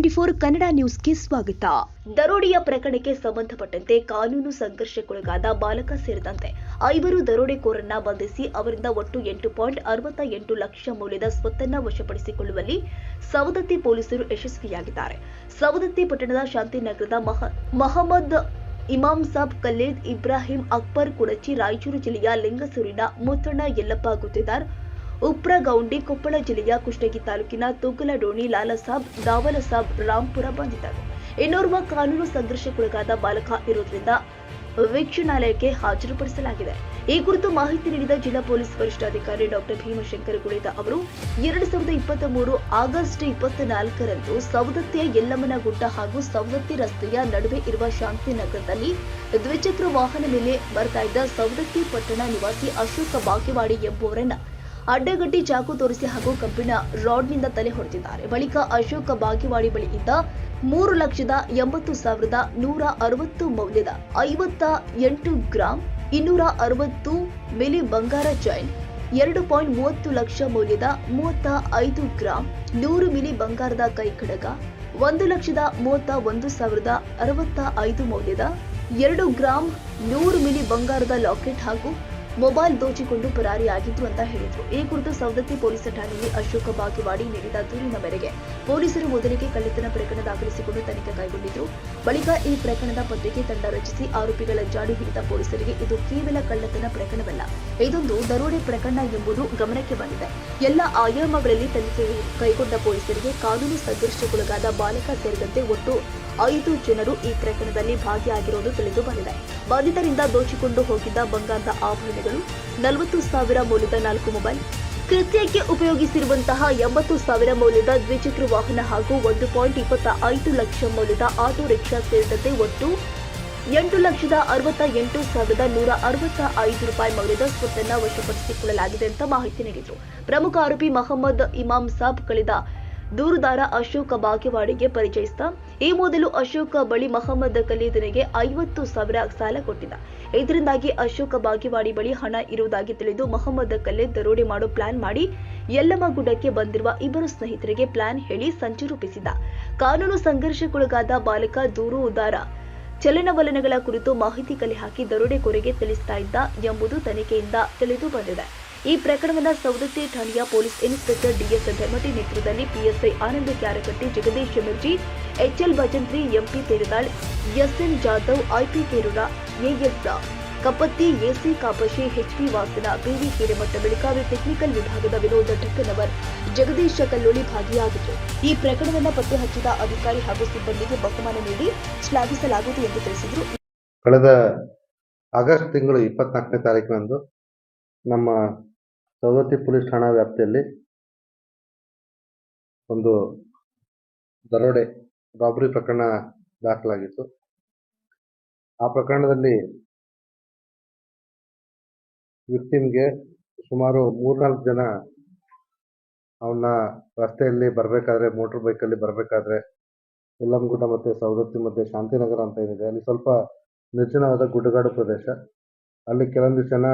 N24 Kannada ನ್ಯೂಸ್ಗೆ ಸ್ವಾಗತ. ದರೋಡೆಯ ಪ್ರಕರಣಕ್ಕೆ ಸಂಬಂಧಪಟ್ಟಂತೆ ಕಾನೂನು ಸಂಘರ್ಷಕ್ಕೊಳಗಾದ ಬಾಲಕ ಸೇರಿದಂತೆ 5 ದರೋಡೆಕೋರರನ್ನ ಬಂಧಿಸಿ ಅವರಿಂದ ಒಟ್ಟು 8.68 ಲಕ್ಷ ಮೌಲ್ಯದ ಸ್ವತ್ತನ್ನ ವಶಪಡಿಸಿಕೊಳ್ಳುವಲ್ಲಿ ಸವದತ್ತಿ ಪೊಲೀಸರು ಯಶಸ್ವಿಯಾಗಿದ್ದಾರೆ. ಸವದತ್ತಿ ಪಟ್ಟಣದ ಶಾಂತಿನಗರದ ಮಹಮ್ಮದ್ ಇಮಾಮ್ ಸಾಬ್ ಖಲೀದ್ ಇಬ್ರಾಹಿಂ ಅಕ್ಬರ್ ಕುಡಚಿ, ರಾಯಚೂರು ಜಿಲ್ಲೆಯ ಲಿಂಗಸೂರಿನ ಮುತ್ತಣ್ಣ ಯಲ್ಲಪ್ಪ ಗುತ್ತೇದಾರ್ ಉಪ್ರಗೌಂಡಿ, ಕೊಪ್ಪಳ ಜಿಲ್ಲೆಯ ಕುಷ್ಟಗಿ ತಾಲೂಕಿನ ತುಗ್ಗಲಡೋಣಿ ಲಾಲಸಾಬ್ ದಾವಲಸಾಬ್ ರಾಂಪುರ ಬಂದಿದ್ದರು. ಇನ್ನೋರ್ವ ಕಾನೂನು ಸಂಘರ್ಷಕ್ಕೊಳಗಾದ ಬಾಲಕ ಇರುವುದರಿಂದ ವೀಕ್ಷಣಾಲಯಕ್ಕೆ ಹಾಜರುಪಡಿಸಲಾಗಿದೆ. ಈ ಕುರಿತು ಮಾಹಿತಿ ನೀಡಿದ ಜಿಲ್ಲಾ ಪೊಲೀಸ್ ವರಿಷ್ಠಾಧಿಕಾರಿ ಡಾಕ್ಟರ್ ಭೀಮಶಂಕರ ಗುಳೇದ ಅವರು 2023 ಆಗಸ್ಟ್ 24ರಂದು ಸವದತ್ತಿಯ ಯಲ್ಲಮ್ಮನಗುಡ್ಡ ಹಾಗೂ ಸವದತ್ತಿ ರಸ್ತೆಯ ನಡುವೆ ಇರುವ ಶಾಂತಿನಗರದಲ್ಲಿ ದ್ವಿಚಕ್ರ ವಾಹನ ಮೇಲೆ ಬರ್ತಾ ಇದ್ದ ಸವದತ್ತಿ ಪಟ್ಟಣ ನಿವಾಸಿ ಅಶೋಕ ಬಾಗೇವಾಡಿ ಎಂಬುವರನ್ನ ಅಡ್ಡಗಟ್ಟಿ ಚಾಕು ತೋರಿಸಿ ಹಾಗೂ ಕಬ್ಬಿಣ ರಾಡ್ನಿಂದ ತಲೆ ಹೊಡೆದಿದ್ದಾರೆ. ಬಳಿಕ ಅಶೋಕ ಬಾಗೇವಾಡಿ ಬಳಿ ಇದ್ದ 3,80,160 ಮೌಲ್ಯದ 58 ಗ್ರಾಂ 260 ಮಿಲಿ ಬಂಗಾರ ಚೈನ್, 2.30 ಲಕ್ಷ ಮೌಲ್ಯದ 35 ಗ್ರಾಂ 100 ಮಿಲಿ ಬಂಗಾರದ ಕೈ ಕಡಗ, 1,31,165 ಮೌಲ್ಯದ 2 ಗ್ರಾಂ 100 ಮಿಲಿ ಬಂಗಾರದ ಲಾಕೆಟ್ ಹಾಗೂ ಮೊಬೈಲ್ ದೋಚಿಕೊಂಡು ಪರಾರಿಯಾಗಿದ್ರು ಅಂತ ಹೇಳಿದ್ರು. ಈ ಕುರಿತು ಸವದತ್ತಿ ಪೊಲೀಸ್ ಠಾಣೆಯಲ್ಲಿ ಅಶೋಕ ಬಾಗೇವಾಡಿ ನೀಡಿದ ದೂರಿನ ಮೇರೆಗೆ ಪೊಲೀಸರು ಮೊದಲಿಗೆ ಕಳ್ಳತನ ಪ್ರಕರಣ ದಾಖಲಿಸಿಕೊಂಡು ತನಿಖೆ ಕೈಗೊಂಡಿದ್ರು. ಬಳಿಕ ಈ ಪ್ರಕರಣದ ಪತ್ತೆಗೆ ತಂಡ ರಚಿಸಿ ಆರೋಪಿಗಳ ಜಾಡು ಹಿಡಿದ ಪೊಲೀಸರಿಗೆ ಇದು ಕೇವಲ ಕಳ್ಳತನ ಪ್ರಕರಣವಲ್ಲ, ಇದೊಂದು ದರೋಡೆ ಪ್ರಕರಣ ಎಂಬುದು ಗಮನಕ್ಕೆ ಬಂದಿದೆ. ಎಲ್ಲ ಆಯಾಮಗಳಲ್ಲಿ ತನಿಖೆ ಕೈಗೊಂಡ ಪೊಲೀಸರಿಗೆ ಕಾನೂನು ಸಂಘರ್ಷಕ್ಕೊಳಗಾದ ಬಾಲಕ ಸೇರಿದಂತೆ ಒಟ್ಟು 5 ಜನರು ಈ ಪ್ರಕರಣದಲ್ಲಿ ಭಾಗಿಯಾಗಿರುವುದು ತಿಳಿದು ಬಂದಿದೆ. ಬಾಧಿತರಿಂದ ದೋಚಿಕೊಂಡು ಹೋಗಿದ್ದ ಬಂಗಾರದ ಆಭರಣಗಳು, 40,000 ಮೌಲ್ಯದ 4 ಮೊಬೈಲ್, ಕೃತ್ಯಕ್ಕೆ ಉಪಯೋಗಿಸಿರುವಂತಹ 80,000 ಮೌಲ್ಯದ ದ್ವಿಚಕ್ರ ವಾಹನ ಹಾಗೂ 1.25 ಲಕ್ಷ ಮೌಲ್ಯದ ಆಟೋ ರಿಕ್ಷಾ ಸೇರಿದಂತೆ ಒಟ್ಟು 8,68,165 ರೂಪಾಯಿ ಮೌಲ್ಯದ ಸ್ವತ್ತನ್ನ ವಶಪಡಿಸಿಕೊಳ್ಳಲಾಗಿದೆ ಅಂತ ಮಾಹಿತಿ ನೀಡಿದರು. ಪ್ರಮುಖ ಆರೋಪಿ ಮಹಮ್ಮದ್ ಇಮಾಮ್ ಸಾಬ್ ಕಳೆದ ದೂರುದಾರ ಅಶೋಕ ಬಾಗೇವಾಡಿಗೆ ಪರಿಚಯಿಸಿದ. ಈ ಮೊದಲು ಅಶೋಕ ಬಳಿ ಮಹಮ್ಮದ್ ಖಲೀದ್ನಿಗೆ 50,000 ಸಾಲ ಕೊಟ್ಟಿದ್ದ. ಇದರಿಂದಾಗಿ ಅಶೋಕ ಬಾಗೇವಾಡಿ ಬಳಿ ಹಣ ಇರುವುದಾಗಿ ತಿಳಿದು ಮಹಮ್ಮದ್ ಖಲೀದ್ ದರೋಡೆ ಮಾಡೋ ಪ್ಲಾನ್ ಮಾಡಿ ಯಲ್ಲಮ್ಮಗುಡ್ಡಕ್ಕೆ ಬಂದಿರುವ ಇಬ್ಬರು ಸ್ನೇಹಿತರಿಗೆ ಪ್ಲಾನ್ ಹೇಳಿ ಸಂಚು ರೂಪಿಸಿದ್ದ. ಕಾನೂನು ಸಂಘರ್ಷಕ್ಕೊಳಗಾದ ಬಾಲಕ ದೂರುದಾರ ಚಲನವಲನಗಳ ಕುರಿತು ಮಾಹಿತಿ ಕಲೆ ಹಾಕಿ ದರೋಡೆಕೋರರಿಗೆ ತಿಳಿಸ್ತಾ ಇದ್ದ ಎಂಬುದು ತನಿಖೆಯಿಂದ ತಿಳಿದು ಬಂದಿದೆ. ಈ ಪ್ರಕರಣವನ್ನು ಸವದತ್ತಿ ಠಾಣೆಯ ಪೊಲೀಸ್ ಇನ್ಸ್ಪೆಕ್ಟರ್ ಡಿಎಸ್ ಧರ್ಮಟಿ ನೇತೃತ್ವದಲ್ಲಿ PSI Anand Kyarakatti, Jagadish Mirji, HL Bhajantri, MP Teradal, SN Jadhav, IP Kerur, AS Kappatti, AC Kapashi, HP Vasana, BV Hiremath, Belagavi technical ವಿಭಾಗದ ವಿನೋದ್ ಠಕ್ಕನವರ್, ಜಗದೀಶ್ ಕಲ್ಲೋಳಿ ಭಾಗಿಯಾಗಿದ್ದರು. ಈ ಪ್ರಕರಣವನ್ನು ಪತ್ತೆ ಹಚ್ಚಿದ ಅಧಿಕಾರಿ ಹಾಗೂ ಸಿಬ್ಬಂದಿಗೆ ಬಹುಮಾನ ನೀಡಿ ಶ್ಲಾಘಿಸಲಾಗುವುದು ಎಂದು ತಿಳಿಸಿದರು. ಕಳೆದ ಆಗಸ್ಟ್ ತಿಂಗಳು 24ನೇ ತಾರೀಕಿನಂದು ನಮ್ಮ ಸವದತ್ತಿ ಪೊಲೀಸ್ ಠಾಣಾ ವ್ಯಾಪ್ತಿಯಲ್ಲಿ ಒಂದು ದರೋಡೆ ರಾಬರಿ ಪ್ರಕರಣ ದಾಖಲಾಗಿತ್ತು. ಆ ಪ್ರಕರಣದಲ್ಲಿ ವಿಕ್ಟಿಮ್ಗೆ ಸುಮಾರು 3-4 ಜನ ಅವನ್ನ ರಸ್ತೆಯಲ್ಲಿ ಬರಬೇಕಾದ್ರೆ, ಮೋಟರ್ ಬೈಕಲ್ಲಿ ಬರಬೇಕಾದ್ರೆ, ಯಲ್ಲಮ್ಮಗುಡ್ಡ ಮತ್ತು ಸವದತ್ತಿ ಮಧ್ಯೆ ಶಾಂತಿನಗರ ಅಂತ ಏನಿದೆ, ಅಲ್ಲಿ ಸ್ವಲ್ಪ ನಿರ್ಜನವಾದ ಗುಡ್ಡಗಾಡು ಪ್ರದೇಶ, ಅಲ್ಲಿ ಕೆಲವೊಂದಿಷ್ಟು ಜನ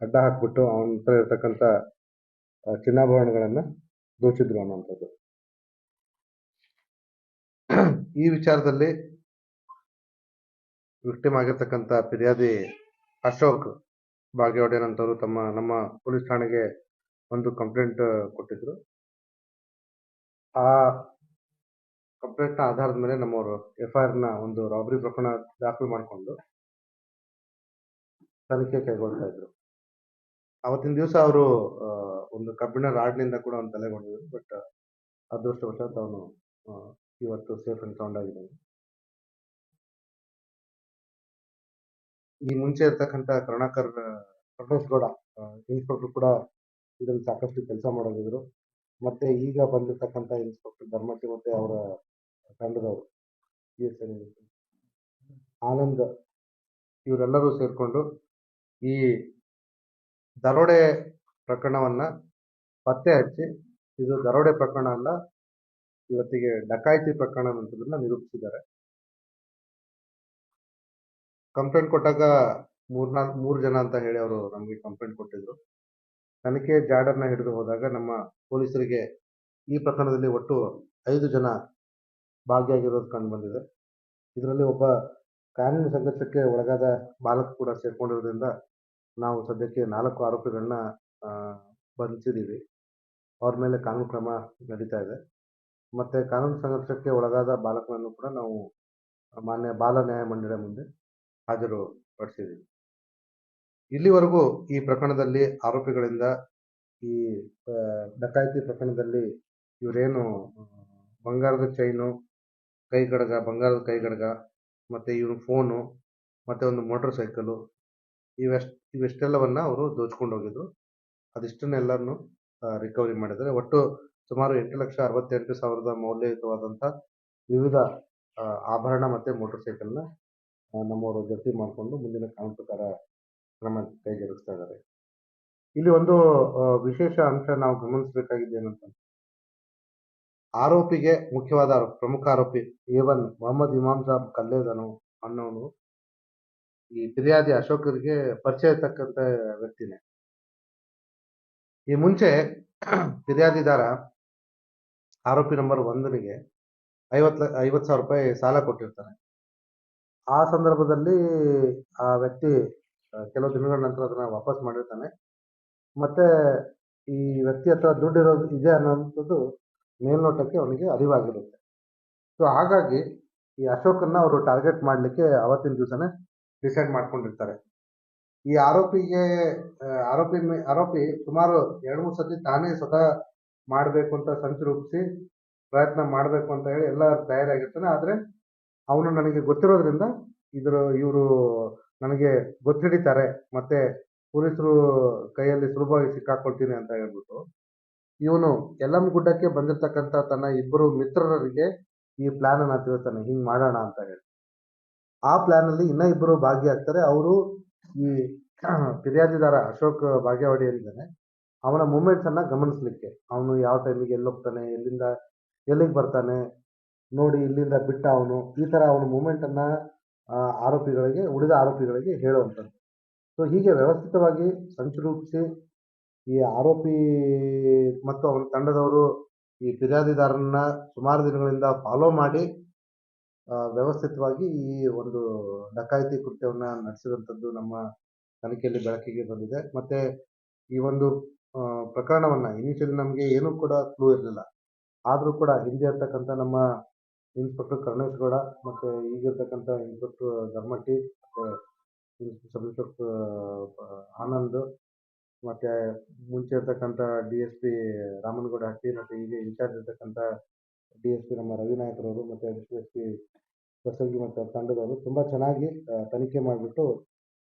ಅಡ್ಡ ಹಾಕ್ಬಿಟ್ಟು ಅವನ ಹತ್ರ ಇರ್ತಕ್ಕಂಥ ಚಿನ್ನಾಭರಣಗಳನ್ನು ದೋಚಿದ್ರು ಅನ್ನುವಂಥದ್ದು. ಈ ವಿಚಾರದಲ್ಲಿ ವಿಕ್ಟಿಮ್ ಆಗಿರ್ತಕ್ಕಂಥ ಫಿರ್ಯಾದಿ ಅಶೋಕ್ ಬಾಗೇವಾಡಿ ಅಂತವರು ನಮ್ಮ ಪೊಲೀಸ್ ಠಾಣೆಗೆ ಒಂದು ಕಂಪ್ಲೇಂಟ್ ಕೊಟ್ಟಿದ್ರು. ಆ ಕಂಪ್ಲೇಂಟ್ನ ಆಧಾರದ ಮೇಲೆ ನಮ್ಮವರು FIR ಒಂದು ರಾಬರಿ ಪ್ರಕರಣ ದಾಖಲು ಮಾಡಿಕೊಂಡು ತನಿಖೆ ಕೈಗೊಳ್ತಾ ಇದ್ರು. ಅವತ್ತಿನ ದಿವಸ ಅವರು ಒಂದು ಕಬ್ಬಿಣ ರಾಡ್ನಿಂದ ಕೂಡ ಒಂದು ತಲೆ ಹೊಡೆದಿದ್ರು. ಬಟ್ ಅದೃಷ್ಟವಶಾತ್ ಅವನು ಇವತ್ತು ಸೇಫ್ ಅಂಡ್ ಸೌಂಡ್ ಆಗಿದ್ದಾನೆ. ಈ ಮುಂಚೆ ಇರ್ತಕ್ಕಂಥ ಕರುಣೇಶ್ ಗೌಡ ಇನ್ಸ್ಪೆಕ್ಟರ್ ಕೂಡ ಇದರಲ್ಲಿ ಸಾಕಷ್ಟು ಕೆಲಸ ಮಾಡೋದಿದ್ರು. ಮತ್ತೆ ಈಗ ಬಂದಿರ್ತಕ್ಕಂಥ ಇನ್ಸ್ಪೆಕ್ಟರ್ ಧರ್ಮಟಿ ಮತ್ತೆ ಅವರ ತಂಡದವರು ಆನಂದ್, ಇವರೆಲ್ಲರೂ ಸೇರ್ಕೊಂಡು ಈ ದರೋಡೆ ಪ್ರಕರಣವನ್ನ ಪತ್ತೆ ಹಚ್ಚಿ ಇದು ದರೋಡೆ ಪ್ರಕರಣ ಅಲ್ಲ, ಇವತ್ತಿಗೆ ಡಕಾಯಿತಿ ಪ್ರಕರಣ ಅನ್ನೋದನ್ನ ನಿರೂಪಿಸಿದ್ದಾರೆ. ಕಂಪ್ಲೇಂಟ್ ಕೊಟ್ಟಾಗ 3 ಜನ ಅಂತ ಹೇಳಿ ಅವರು ನಮಗೆ ಕಂಪ್ಲೇಂಟ್ ಕೊಟ್ಟಿದ್ರು. ತನಿಖೆ ಜಾಡರ್ನ ಹಿಡಿದು ಹೋದಾಗ ನಮ್ಮ ಪೊಲೀಸರಿಗೆ ಈ ಪ್ರಕರಣದಲ್ಲಿ ಒಟ್ಟು 5 ಜನ ಭಾಗಿಯಾಗಿರೋದು ಕಂಡು ಬಂದಿದೆ. ಇದರಲ್ಲಿ ಒಬ್ಬ ಕಾನೂನು ಸಂಘರ್ಷಕ್ಕೆ ಒಳಗಾದ ಬಾಲಕ ಕೂಡ ಸೇರ್ಕೊಂಡಿರೋದ್ರಿಂದ ನಾವು ಸದ್ಯಕ್ಕೆ 4 ಆರೋಪಿಗಳನ್ನ ಬಂಧಿಸಿದ್ದೀವಿ. ಅವ್ರ ಮೇಲೆ ಕಾನೂನು ಕ್ರಮ ನಡೀತಾ ಇದೆ. ಮತ್ತೆ ಕಾನೂನು ಸಂಘರ್ಷಕ್ಕೆ ಒಳಗಾದ ಬಾಲಕನನ್ನು ಕೂಡ ನಾವು ಮಾನ್ಯ ಬಾಲ ನ್ಯಾಯ ಮಂಡಳಿ ಮುಂದೆ ಹಾಜರುಪಡಿಸಿದ್ದೀವಿ. ಇಲ್ಲಿವರೆಗೂ ಈ ಪ್ರಕರಣದಲ್ಲಿ ಆರೋಪಿಗಳಿಂದ ಈ ಡಕಾಯಿತಿ ಪ್ರಕರಣದಲ್ಲಿ ಇವರೇನು ಬಂಗಾರದ ಚೈನು, ಕೈಗಡಗ, ಬಂಗಾರದ ಕೈಗಡಗ, ಮತ್ತೆ ಇವನು ಫೋನು, ಮತ್ತೆ ಒಂದು ಮೋಟರ್ ಸೈಕಲು, ಇವೆಷ್ಟೆಲ್ಲವನ್ನ ಅವರು ದೋಚ್ಕೊಂಡು ಹೋಗಿದ್ರು. ಅದಿಷ್ಟನ್ನೆಲ್ಲರನ್ನು ರಿಕವರಿ ಮಾಡಿದ್ದಾರೆ. ಒಟ್ಟು ಸುಮಾರು 8,68,000 ಮೌಲ್ಯಯುತವಾದಂಥ ವಿವಿಧ ಆಭರಣ ಮತ್ತೆ ಮೋಟರ್ ಸೈಕಲ್ನ ನಮ್ಮವರು ಜಪ್ತಿ ಮಾಡಿಕೊಂಡು ಮುಂದಿನ ಕಾನೂನು ಪ್ರಕಾರ ಕ್ರಮ ಕೈಗೆತ್ತಿಸ್ತಾ ಇದ್ದಾರೆ. ಇಲ್ಲಿ ಒಂದು ವಿಶೇಷ ಅಂಶ ನಾವು ಗಮನಿಸಬೇಕಾಗಿದ್ದು ಏನಂತ, ಆರೋಪಿಗೆ ಮುಖ್ಯವಾದ ಪ್ರಮುಖ ಆರೋಪಿ A1 ಮೊಹಮ್ಮದ್ ಇಮಾಮ್ ಸಾಬ್ ಕಲ್ಲೇದನು ಅನ್ನೋನು ಈ ಫಿರ್ಯಾದಿ ಅಶೋಕರಿಗೆ ಪರಿಚಯ ಇರ್ತಕ್ಕಂಥ ವ್ಯಕ್ತಿನೇ. ಈ ಮುಂಚೆ ಫಿರ್ಯಾದಿದಾರ ಆರೋಪಿ ನಂಬರ್ 1ಗೆ 50,000 ರೂಪಾಯಿ ಸಾಲ ಕೊಟ್ಟಿರ್ತಾನೆ. ಆ ಸಂದರ್ಭದಲ್ಲಿ ಆ ವ್ಯಕ್ತಿ ಕೆಲವು ದಿನಗಳ ನಂತರ ಅದನ್ನ ವಾಪಸ್ ಮಾಡಿರ್ತಾನೆ. ಮತ್ತೆ ಈ ವ್ಯಕ್ತಿ ಹತ್ರ ದುಡ್ಡು ಇರೋದು ಇದೆ ಅನ್ನೋಂಥದ್ದು ಮೇಲ್ನೋಟಕ್ಕೆ ಅವನಿಗೆ ಅರಿವಾಗಿರುತ್ತೆ. ಸೊ ಹಾಗಾಗಿ ಈ ಅಶೋಕನ್ನ ಅವರು ಟಾರ್ಗೆಟ್ ಮಾಡಲಿಕ್ಕೆ ಅವತ್ತಿನ ದಿವಸನೇ ಡಿಸೈಡ್ ಮಾಡ್ಕೊಂಡಿರ್ತಾರೆ. ಈ ಆರೋಪಿ ಸುಮಾರು 2-3 ಸತಿ ತಾನೇ ಸ್ವತಃ ಮಾಡಬೇಕು ಅಂತ ಸಂಚು ರೂಪಿಸಿ ಪ್ರಯತ್ನ ಮಾಡಬೇಕು ಅಂತ ಹೇಳಿ ಎಲ್ಲ ತಯಾರಾಗಿರ್ತಾನೆ. ಆದ್ರೆ ಅವನು ನನಗೆ ಗೊತ್ತಿರೋದ್ರಿಂದ ಇವರು ನನಗೆ ಗೊತ್ತಿಡಿತಾರೆ, ಮತ್ತೆ ಪೊಲೀಸರು ಕೈಯಲ್ಲಿ ಸುಲಭವಾಗಿ ಸಿಕ್ಕಾಕೊಳ್ತೀನಿ ಅಂತ ಹೇಳ್ಬಿಟ್ಟು ಇವನು ಯಲ್ಲಮ್ಮಗುಡ್ಡಕ್ಕೆ ಬಂದಿರತಕ್ಕಂಥ ತನ್ನ ಇಬ್ಬರು ಮಿತ್ರರಿಗೆ ಈ ಪ್ಲಾನ್ ಅನ್ನ ತಿಳಿಸ್ತಾನೆ, ಹಿಂಗ್ ಮಾಡೋಣ ಅಂತ ಹೇಳಿ. ಆ ಪ್ಲಾನ್ ಅಲ್ಲಿ ಇನ್ನ ಇಬ್ಬರು ಭಾಗಿಯಾಗ್ತಾರೆ. ಅವರು ಈ ಫಿರ್ಯಾದಿದಾರ ಅಶೋಕ್ ಭಾಗ್ಯವಾಡಿ ಏನಿದ್ದಾನೆ ಅವನ ಮೂಮೆಂಟ್ಸ್ ಅನ್ನ ಗಮನಿಸ್ಲಿಕ್ಕೆ, ಅವನು ಯಾವ ಟೈಮಿಗೆ ಎಲ್ಲಿ ಹೋಗ್ತಾನೆ, ಎಲ್ಲಿಂದ ಎಲ್ಲಿಗೆ ಬರ್ತಾನೆ, ನೋಡಿ ಇಲ್ಲಿಂದ ಬಿಟ್ಟ ಅವನು, ಈ ತರ ಅವನ ಮೂಮೆಂಟ್ ಅನ್ನ ಉಳಿದ ಆರೋಪಿಗಳಿಗೆ ಹೇಳುವಂಥದ್ದು. ಸೊ ಹೀಗೆ ವ್ಯವಸ್ಥಿತವಾಗಿ ಸಂಚು ರೂಪಿಸಿ ಈ ಆರೋಪಿ ಮತ್ತು ಅವನ ತಂಡದವರು ಈ ಫಿರ್ಯಾದಿದಾರನ್ನ ಸುಮಾರು ದಿನಗಳಿಂದ ಫಾಲೋ ಮಾಡಿ ವ್ಯವಸ್ಥಿತವಾಗಿ ಈ ಒಂದು ಡಕಾಯಿತಿ ಕೃತ್ಯವನ್ನ ನಡೆಸಿರುವಂಥದ್ದು ನಮ್ಮ ತನಿಖೆಯಲ್ಲಿ ಬೆಳಕಿಗೆ ಬಂದಿದೆ. ಮತ್ತೆ ಈ ಒಂದು ಪ್ರಕರಣವನ್ನ ಇನಿಷಿಯಲಿ ನಮಗೆ ಏನೂ ಕೂಡ ಕ್ಲೂ ಇರಲಿಲ್ಲ. ಆದರೂ ಕೂಡ ಹಿಂದೆ ಇರ್ತಕ್ಕಂಥ ನಮ್ಮ ಇನ್ಸ್ಪೆಕ್ಟರ್ ಕರುಣೇಶ್ ಗೌಡ ಮತ್ತೆ ಈಗಿರ್ತಕ್ಕಂಥ ಇನ್ಸ್ಪೆಕ್ಟರ್ ಧರ್ಮಟ್ಟಿ ಮತ್ತೆ ಸಬ್ ಇನ್ಸ್ಪೆಕ್ಟರ್ ಆನಂದ್ ಮತ್ತೆ ಮುಂಚೆ ಇರ್ತಕ್ಕಂಥ DSP ರಾಮನಗೌಡ ಹಟ್ಟಿ ಮತ್ತೆ ಈಗ ಇನ್ಚಾರ್ಜ್ ಇರ್ತಕ್ಕಂಥ DSP ನಮ್ಮ ರವಿನಾಯಕರವರು ಮತ್ತೆ DSP ಬಸವಗಿ ಮತ್ತು ತಂಡದವರು ತುಂಬಾ ಚೆನ್ನಾಗಿ ತನಿಖೆ ಮಾಡಿಬಿಟ್ಟು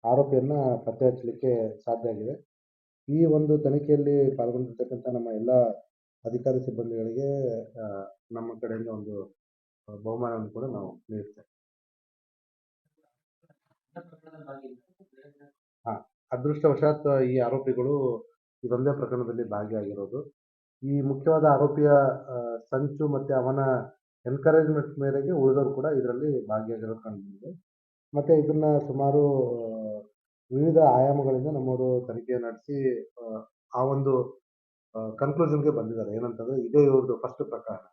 ಆರೋಪಿಯನ್ನ ಪತ್ತೆ ಹಚ್ಚಲಿಕ್ಕೆ ಸಾಧ್ಯ ಆಗಿದೆ. ಈ ಒಂದು ತನಿಖೆಯಲ್ಲಿ ಪಾಲ್ಗೊಂಡಿರ್ತಕ್ಕಂಥ ನಮ್ಮ ಎಲ್ಲ ಅಧಿಕಾರಿ ಸಿಬ್ಬಂದಿಗಳಿಗೆ ನಮ್ಮ ಕಡೆಯಿಂದ ಒಂದು ಬಹುಮಾನವನ್ನು ಕೂಡ ನಾವು ನೀಡ್ತೇವೆ. ಅದೃಷ್ಟವಶಾತ್ ಈ ಆರೋಪಿಗಳು ಇದೊಂದೇ ಪ್ರಕರಣದಲ್ಲಿ ಭಾಗಿಯಾಗಿರೋದು. ಈ ಮುಖ್ಯವಾದ ಆರೋಪಿಯ ಸಂಚು ಮತ್ತೆ ಅವನ ಎನ್ಕರೇಜ್ಮೆಂಟ್ ಮೇರೆಗೆ ಉಳಿದವರು ಕೂಡ ಇದರಲ್ಲಿ ಭಾಗಿಯಾಗಿರೋದು ಕಂಡಿದೆ. ಮತ್ತೆ ಇದನ್ನ ಸುಮಾರು ವಿವಿಧ ಆಯಾಮಗಳಿಂದ ನಮ್ಮವರು ತನಿಖೆ ನಡೆಸಿ ಆ ಒಂದು ಕನ್ಕ್ಲೂಷನ್ಗೆ ಬಂದಿದ್ದಾರೆ. ಏನಂತಂದ್ರೆ ಇದೇ ಇವ್ರದ್ದು ಫಸ್ಟ್ ಪ್ರಕರಣ.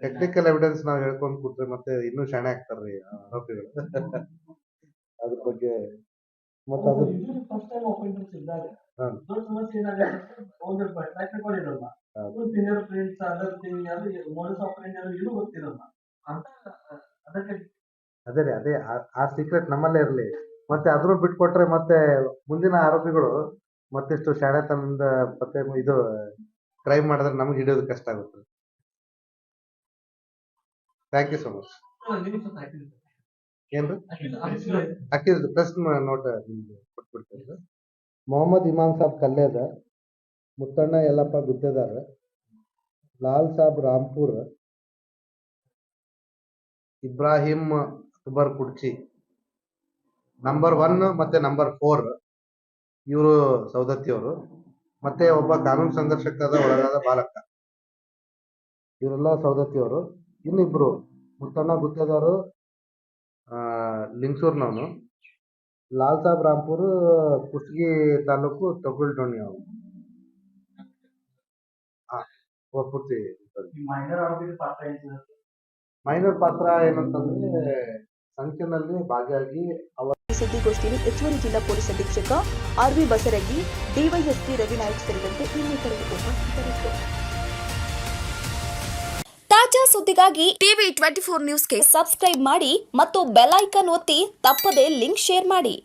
ಟೆಕ್ನಿಕಲ್ ಎವಿಡೆನ್ಸ್ ನಾವು ಹೇಳ್ಕೊಂಡು ಕೂತ್ರೆ ಮತ್ತೆ ಇನ್ನೂ ಶಾಣೆ ಆಗ್ತಾರ್ರಿ ಆರೋಪಿಗಳು. ಅದ್ರ ಬಗ್ಗೆ ಮತ್ತೆ ಅದು ಅದೇ ರೀ, ಅದೇ ಆ ಸೀಕ್ರೆಟ್ ನಮ್ಮಲ್ಲೇ ಇರ್ಲಿ. ಮತ್ತೆ ಅದ್ರ ಬಿಟ್ಕೊಟ್ರೆ ಮತ್ತೆ ಮುಂದಿನ ಆರೋಪಿಗಳು ಮತ್ತಿಷ್ಟು ಶಾಣೆತನದಿಂದ ಮತ್ತೆ ಇದು ಕ್ರೈಮ್ ಮಾಡಿದ್ರೆ ನಮ್ಗೆ ಹಿಡಿಯೋದು ಕಷ್ಟ ಆಗುತ್ತೆ. Thank you so much. ಏನ್ರಿ ಹಾಕಿದ್ರು ಪ್ರೆಸ್ ನೋಟ್ ಕೊಟ್ಬಿಡ್ತೇವೆ. ಮೊಹಮ್ಮದ್ ಇಮಾಮ್ ಸಾಬ್ ಕಲ್ಲೇದ, ಮುತ್ತಣ್ಣ ಯಲ್ಲಪ್ಪ ಗುತ್ತೇದಾರ್, ಲಾಲ್ ಸಾಬ್ ರಾಂಪುರ್, ಇಬ್ರಾಹಿಂ ತುಬರ್ ಕುಡ್ಚಿ, ನಂಬರ್ 1 ಮತ್ತೆ ನಂಬರ್ 4 ಇವರು ಸೌದತ್ತಿಯವರು, ಮತ್ತೆ ಒಬ್ಬ ಕಾನೂನು ಸಂಘರ್ಷಕ್ಕಾದ ಒಳಗಾದ ಬಾಲಕ, ಇವರೆಲ್ಲ ಸೌದತ್ತಿಯವರು. ಇನ್ನಿಬ್ರು ಮುತ್ತಣ್ಣ ಗುತ್ತೇದಾರು ಲಿಂಗಸೂರ್ನವನು, ಲಾಲ್ ಸಾಬ್ ರಾಂಪುರ್, ಕುಷ್ಟಗಿ ತಾಲೂಕು, ತೊಗಲ್ಡೋಣಿ ಅವರು. ಪೂರ್ತಿ ಮೈನರ್ ಪಾತ್ರ ಏನಂತಂದ್ರೆ ಸಂಖ್ಯೆನಲ್ಲಿ ಭಾಗಿಯಾಗಿ ಸುದ್ದಿಗೋಷ್ಠಿಯಲ್ಲಿ ಹೆಚ್ಚುವರಿ ಜಿಲ್ಲಾ ಪೊಲೀಸ್ ಅಧೀಕ್ಷಕ ಆರ್.ವಿ. ಬಸರಗಿ, ಡಿವೈಎಸ್ಪಿ ರವಿನಾಯಕ್ ಸೇರಿದಂತೆ ಇನ್ನಿತರರು ಉಪಸ್ಥಿತರಿದ್ದರು. ತಾಜಾ ಸುದ್ದಿಗಾಗಿ ಟಿವಿ 24 ನ್ಯೂಸ್ಗೆ ಸಬ್ಸ್ಕ್ರೈಬ್ ಮಾಡಿ ಮತ್ತು ಬೆಲ್ ಐಕಾನ್ ಒತ್ತಿ ತಪ್ಪದೇ ಲಿಂಕ್ ಶೇರ್ ಮಾಡಿ.